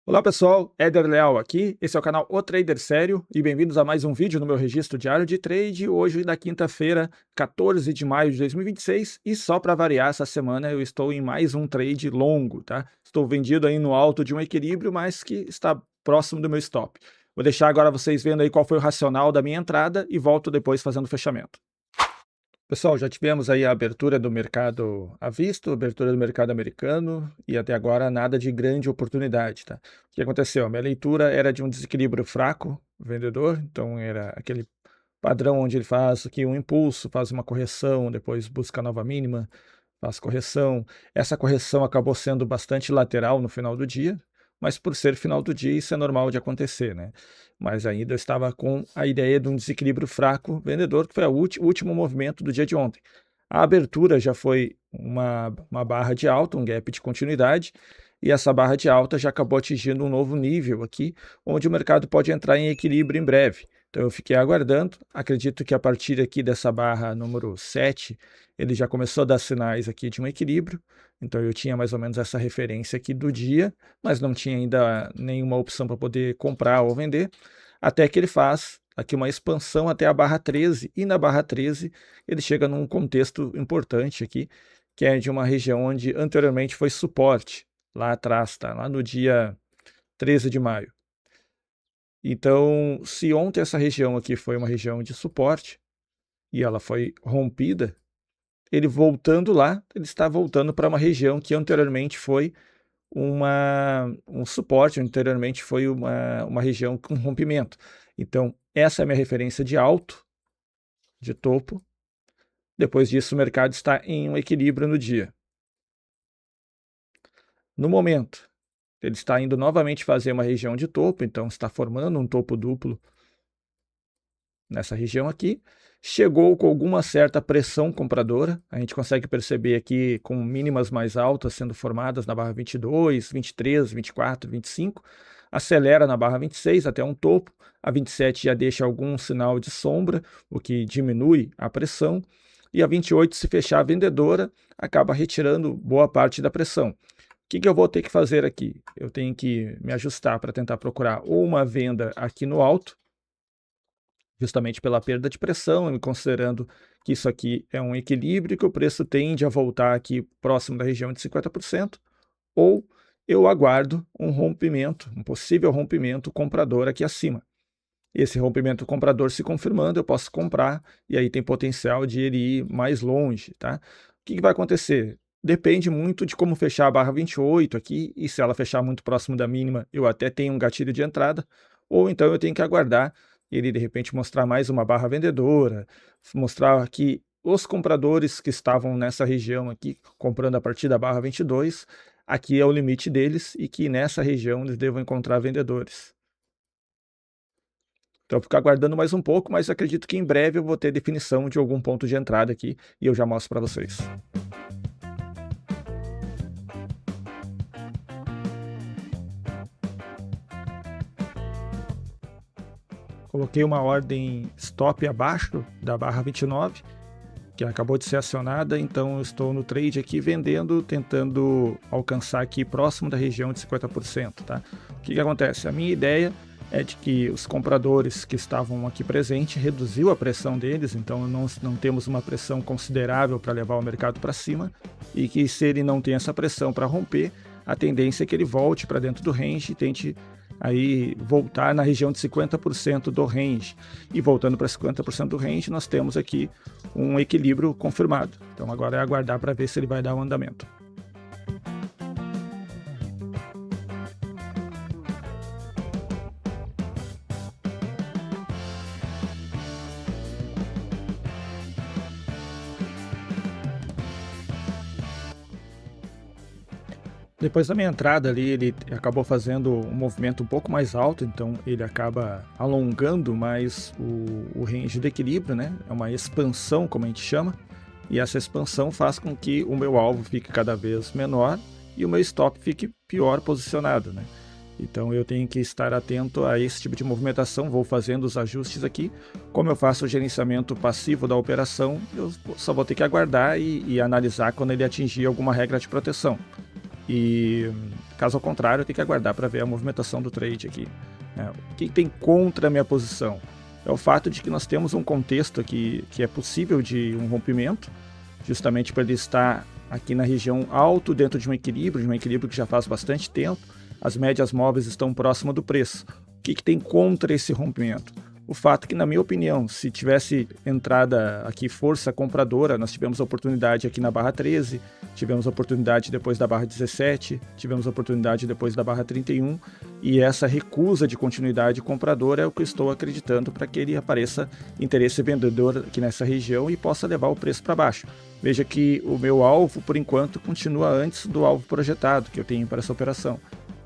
Olá pessoal, Éder Leal aqui, esse é o canal O Trader Sério e bem-vindos a mais um vídeo no meu registro diário de trade, hoje na quinta-feira, 14 de maio de 2026 e só para variar essa semana eu estou em mais um trade longo, tá? Estou vendido aí no alto de um equilíbrio, mas que está próximo do meu stop. Vou deixar agora vocês vendo aí qual foi o racional da minha entrada e volto depois fazendo o fechamento. Pessoal, já tivemos aí a abertura do mercado à vista, a abertura do mercado americano e até agora nada de grande oportunidade, tá? O que aconteceu? A minha leitura era de um desequilíbrio fraco, vendedor, então era aquele padrão onde ele faz aqui um impulso, faz uma correção, depois busca nova mínima, faz correção. Essa correção acabou sendo bastante lateral no final do dia, mas por ser final do dia isso é normal de acontecer, né? Mas ainda eu estava com a ideia de um desequilíbrio fraco vendedor, que foi o último movimento do dia de ontem. A abertura já foi uma barra de alta, um gap de continuidade, e essa barra de alta já acabou atingindo um novo nível aqui, onde o mercado pode entrar em equilíbrio em breve. Então eu fiquei aguardando, acredito que a partir aqui dessa barra número 7, ele já começou a dar sinais aqui de um equilíbrio, então eu tinha mais ou menos essa referência aqui do dia, mas não tinha ainda nenhuma opção para poder comprar ou vender, até que ele faz aqui uma expansão até a barra 13, e na barra 13 ele chega num contexto importante aqui, que é de uma região onde anteriormente foi suporte, lá atrás, tá? Lá no dia 13 de maio. Então, se ontem essa região aqui foi uma região de suporte, e ela foi rompida, ele voltando lá, ele está voltando para uma região que anteriormente foi um suporte, anteriormente foi uma região com rompimento. Então, essa é a minha referência de alto, de topo. Depois disso, o mercado está em um equilíbrio no dia. No momento, ele está indo novamente fazer uma região de topo, então está formando um topo duplo nessa região aqui. Chegou com alguma certa pressão compradora, a gente consegue perceber aqui com mínimas mais altas sendo formadas na barra 22, 23, 24, 25, acelera na barra 26 até um topo, a 27 já deixa algum sinal de sombra, o que diminui a pressão, e a 28, se fechar vendedora, acaba retirando boa parte da pressão. O que eu vou ter que fazer aqui? Eu tenho que me ajustar para tentar procurar ou uma venda aqui no alto, justamente pela perda de pressão, considerando que isso aqui é um equilíbrio, que o preço tende a voltar aqui próximo da região de 50%, ou eu aguardo um rompimento, um possível rompimento comprador aqui acima. Esse rompimento comprador se confirmando, eu posso comprar, e aí tem potencial de ele ir mais longe, tá? O que vai acontecer? Depende muito de como fechar a barra 28 aqui, e se ela fechar muito próximo da mínima, eu até tenho um gatilho de entrada, ou então eu tenho que aguardar ele de repente mostrar mais uma barra vendedora, mostrar que os compradores que estavam nessa região aqui, comprando a partir da barra 22, aqui é o limite deles e que nessa região eles devam encontrar vendedores. Então eu fico aguardando mais um pouco, mas acredito que em breve eu vou ter definição de algum ponto de entrada aqui e eu já mostro para vocês. Coloquei uma ordem stop abaixo da barra 29, que acabou de ser acionada, então eu estou no trade aqui vendendo, tentando alcançar aqui próximo da região de 50%, tá? O que acontece? A minha ideia é de que os compradores que estavam aqui presentes reduziu a pressão deles, então não temos uma pressão considerável para levar o mercado para cima, e que se ele não tem essa pressão para romper, a tendência é que ele volte para dentro do range e tente aí voltar na região de 50% do range. E voltando para 50% do range, nós temos aqui um equilíbrio confirmado. Então agora é aguardar para ver se ele vai dar um andamento. Depois da minha entrada ali, ele acabou fazendo um movimento um pouco mais alto, então ele acaba alongando mais o range de equilíbrio, né? É uma expansão, como a gente chama, e essa expansão faz com que o meu alvo fique cada vez menor e o meu stop fique pior posicionado, né? Então eu tenho que estar atento a esse tipo de movimentação, vou fazendo os ajustes aqui. Como eu faço o gerenciamento passivo da operação, eu só vou ter que aguardar e analisar quando ele atingir alguma regra de proteção. e caso ao contrário, eu tenho que aguardar para ver a movimentação do trade aqui. O que tem contra a minha posição? É o fato de que nós temos um contexto aqui que é possível de um rompimento, justamente para ele estar aqui na região alto, dentro de um equilíbrio que já faz bastante tempo. As médias móveis estão próximas do preço. O que tem contra esse rompimento? O fato que, na minha opinião, se tivesse entrada aqui força compradora, nós tivemos oportunidade aqui na barra 13, tivemos oportunidade depois da barra 17, tivemos oportunidade depois da barra 31, e essa recusa de continuidade compradora é o que eu estou acreditando para que ele apareça interesse vendedor aqui nessa região e possa levar o preço para baixo. Veja que o meu alvo, por enquanto, continua antes do alvo projetado que eu tenho para essa operação.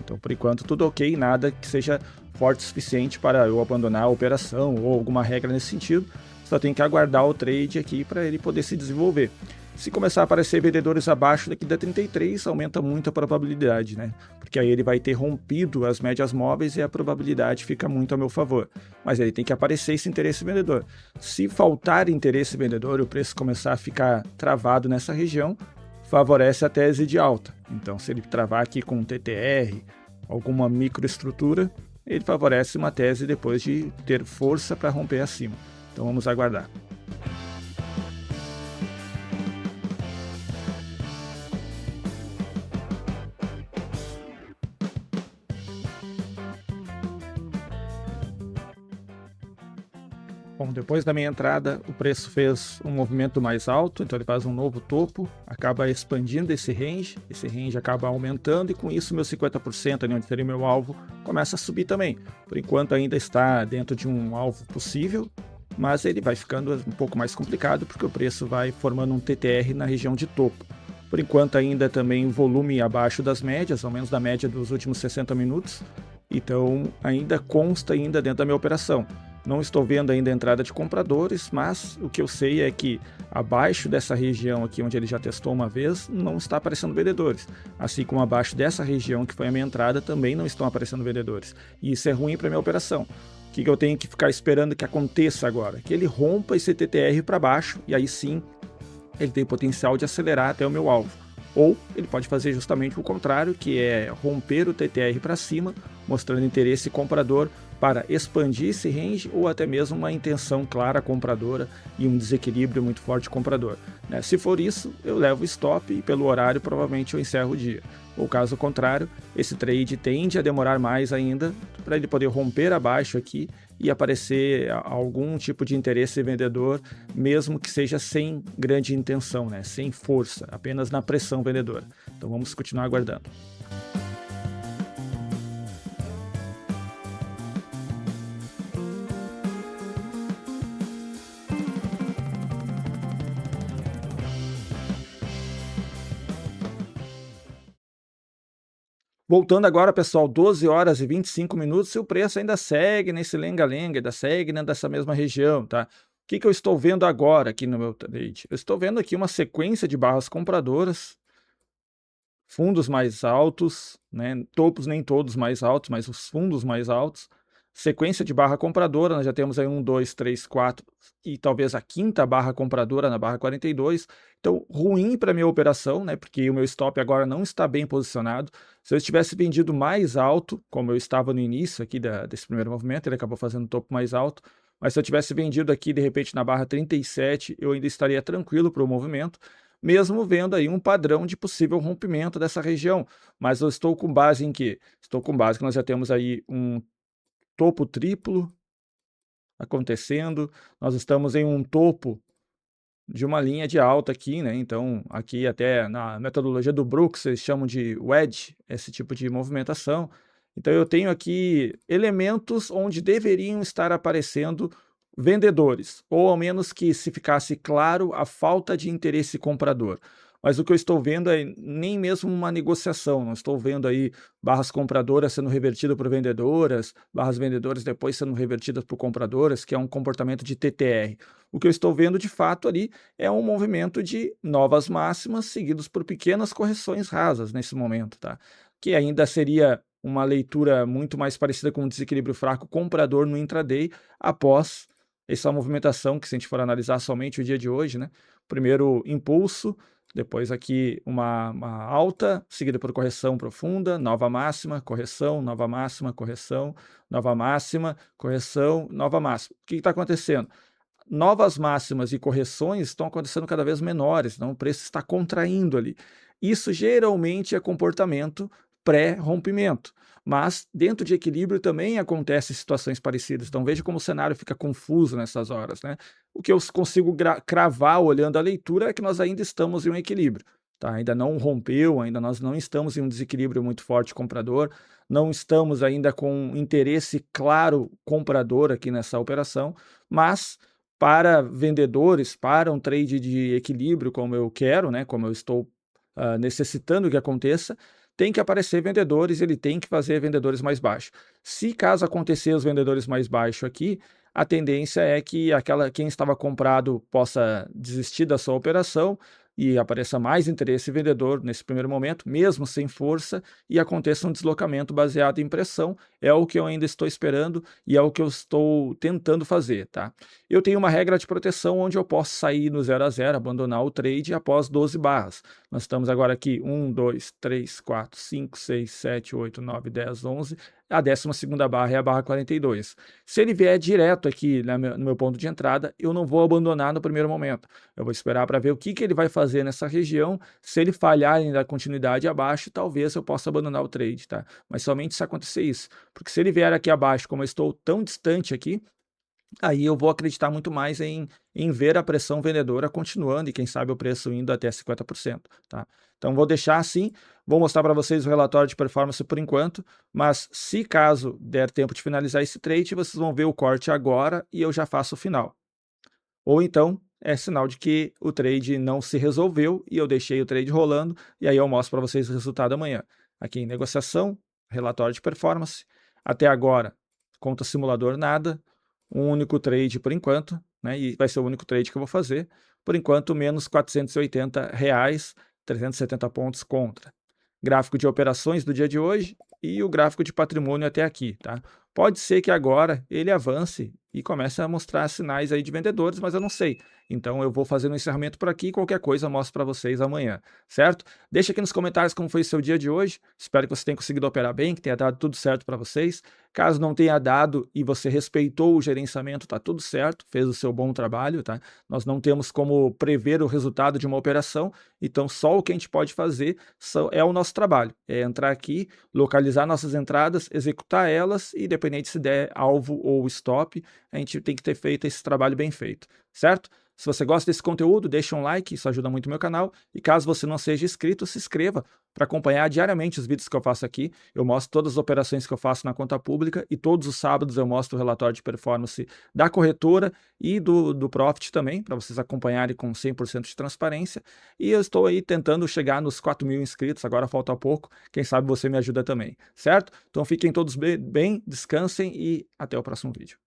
Então, por enquanto, tudo ok, nada que seja forte o suficiente para eu abandonar a operação ou alguma regra nesse sentido. Só tem que aguardar o trade aqui para ele poder se desenvolver. Se começar a aparecer vendedores abaixo daqui da 33, aumenta muito a probabilidade, né? Porque aí ele vai ter rompido as médias móveis e a probabilidade fica muito a meu favor. Mas ele tem que aparecer esse interesse vendedor. Se faltar interesse vendedor e o preço começar a ficar travado nessa região, favorece a tese de alta. Então, se ele travar aqui com um TTR, alguma microestrutura, ele favorece uma tese depois de ter força para romper acima. Então, vamos aguardar. Bom, depois da minha entrada, o preço fez um movimento mais alto, então ele faz um novo topo, acaba expandindo esse range acaba aumentando e com isso meu 50% ali onde seria meu alvo começa a subir também. Por enquanto ainda está dentro de um alvo possível, mas ele vai ficando um pouco mais complicado porque o preço vai formando um TTR na região de topo. Por enquanto ainda também volume abaixo das médias, ao menos da média dos últimos 60 minutos, então ainda consta ainda dentro da minha operação. Não estou vendo ainda a entrada de compradores, mas o que eu sei é que abaixo dessa região aqui, onde ele já testou uma vez, não está aparecendo vendedores. Assim como abaixo dessa região que foi a minha entrada, também não estão aparecendo vendedores. E isso é ruim para a minha operação. O que eu tenho que ficar esperando que aconteça agora? Que ele rompa esse TTR para baixo, e aí sim ele tem potencial de acelerar até o meu alvo. Ou ele pode fazer justamente o contrário, que é romper o TTR para cima, mostrando interesse comprador para expandir esse range ou até mesmo uma intenção clara compradora e um desequilíbrio muito forte comprador. Se for isso, eu levo stop e pelo horário provavelmente eu encerro o dia. Ou caso contrário, esse trade tende a demorar mais ainda para ele poder romper abaixo aqui e aparecer algum tipo de interesse vendedor, mesmo que seja sem grande intenção, sem força, apenas na pressão vendedora. Então vamos continuar aguardando. Voltando agora, pessoal, 12 horas e 25 minutos e o preço ainda segue nesse lenga-lenga, ainda segue dessa mesma região, tá? O que eu estou vendo agora aqui no meu trade? Eu estou vendo aqui uma sequência de barras compradoras, fundos mais altos, topos nem todos mais altos, mas os fundos mais altos, sequência de barra compradora, nós já temos aí 1, 2, 3, 4 e talvez a quinta barra compradora na barra 42, então ruim para minha operação, porque o meu stop agora não está bem posicionado. Se eu tivesse vendido mais alto, como eu estava no início aqui desse primeiro movimento, ele acabou fazendo topo mais alto, mas se eu tivesse vendido aqui de repente na barra 37, eu ainda estaria tranquilo para o movimento, mesmo vendo aí um padrão de possível rompimento dessa região. Mas eu estou com base em quê? Estou com base que nós já temos aí um topo triplo acontecendo, nós estamos em um topo de uma linha de alta aqui, então aqui até na metodologia do Brooks eles chamam de wedge, esse tipo de movimentação. Então eu tenho aqui elementos onde deveriam estar aparecendo vendedores, ou ao menos que se ficasse claro a falta de interesse comprador. Mas o que eu estou vendo é nem mesmo uma negociação, não estou vendo aí barras compradoras sendo revertidas por vendedoras, barras vendedoras depois sendo revertidas por compradoras, que é um comportamento de TTR. O que eu estou vendo de fato ali é um movimento de novas máximas seguidos por pequenas correções rasas nesse momento, tá? Que ainda seria uma leitura muito mais parecida com um desequilíbrio fraco comprador no intraday após essa movimentação, que se a gente for analisar somente o dia de hoje, primeiro impulso, depois aqui uma alta, seguida por correção profunda, nova máxima, correção, nova máxima, correção, nova máxima, correção, nova máxima. O que está acontecendo? Novas máximas e correções estão acontecendo cada vez menores, então o preço está contraindo ali. Isso geralmente é comportamento pré-rompimento, mas dentro de equilíbrio também acontecem situações parecidas, então veja como o cenário fica confuso nessas horas, né? O que eu consigo cravar olhando a leitura é que nós ainda estamos em um equilíbrio, tá? Ainda não rompeu, ainda nós não estamos em um desequilíbrio muito forte comprador, não estamos ainda com interesse claro comprador aqui nessa operação, mas para vendedores, para um trade de equilíbrio como eu quero, né, como eu estou necessitando que aconteça, tem que aparecer vendedores, ele tem que fazer vendedores mais baixos. Se caso acontecer os vendedores mais baixos aqui, a tendência é que quem estava comprado possa desistir da sua operação e apareça mais interesse vendedor nesse primeiro momento, mesmo sem força, e aconteça um deslocamento baseado em pressão. É o que eu ainda estou esperando e é o que eu estou tentando fazer, tá? Eu tenho uma regra de proteção onde eu posso sair no 0 a 0, abandonar o trade após 12 barras. Nós estamos agora aqui 1, 2, 3, 4, 5, 6, 7, 8, 9, 10, 11. A 12ª barra é a barra 42. Se ele vier direto aqui no meu ponto de entrada, eu não vou abandonar no primeiro momento. Eu vou esperar para ver o que ele vai fazer nessa região. Se ele falhar em dar continuidade abaixo, talvez eu possa abandonar o trade, tá? Mas somente se acontecer isso. Porque se ele vier aqui abaixo, como eu estou tão distante aqui, aí eu vou acreditar muito mais em ver a pressão vendedora continuando e quem sabe o preço indo até 50%, tá? Então vou deixar assim, vou mostrar para vocês o relatório de performance por enquanto, mas se caso der tempo de finalizar esse trade, vocês vão ver o corte agora e eu já faço o final. Ou então é sinal de que o trade não se resolveu e eu deixei o trade rolando e aí eu mostro para vocês o resultado amanhã. Aqui em negociação, relatório de performance, até agora conta simulador nada, um único trade por enquanto, né, e vai ser o único trade que eu vou fazer, por enquanto menos R$ 480, 370 pontos contra. Gráfico de operações do dia de hoje e o gráfico de patrimônio até aqui, tá? Pode ser que agora ele avance e comece a mostrar sinais aí de vendedores, mas eu não sei. Então eu vou fazer um encerramento por aqui e qualquer coisa eu mostro para vocês amanhã, certo? Deixa aqui nos comentários como foi o seu dia de hoje. Espero que você tenha conseguido operar bem, que tenha dado tudo certo para vocês. Caso não tenha dado e você respeitou o gerenciamento, tá tudo certo, fez o seu bom trabalho, tá? Nós não temos como prever o resultado de uma operação, então só o que a gente pode fazer é o nosso trabalho, é entrar aqui, localizar nossas entradas, executar elas e independente se der alvo ou stop, a gente tem que ter feito esse trabalho bem feito, certo? Se você gosta desse conteúdo, deixa um like, isso ajuda muito o meu canal. E caso você não seja inscrito, se inscreva para acompanhar diariamente os vídeos que eu faço aqui. Eu mostro todas as operações que eu faço na conta pública e todos os sábados eu mostro o relatório de performance da corretora e do Profit também, para vocês acompanharem com 100% de transparência. E eu estou aí tentando chegar nos 4.000 inscritos, agora falta pouco. Quem sabe você me ajuda também, certo? Então fiquem todos bem, descansem e até o próximo vídeo.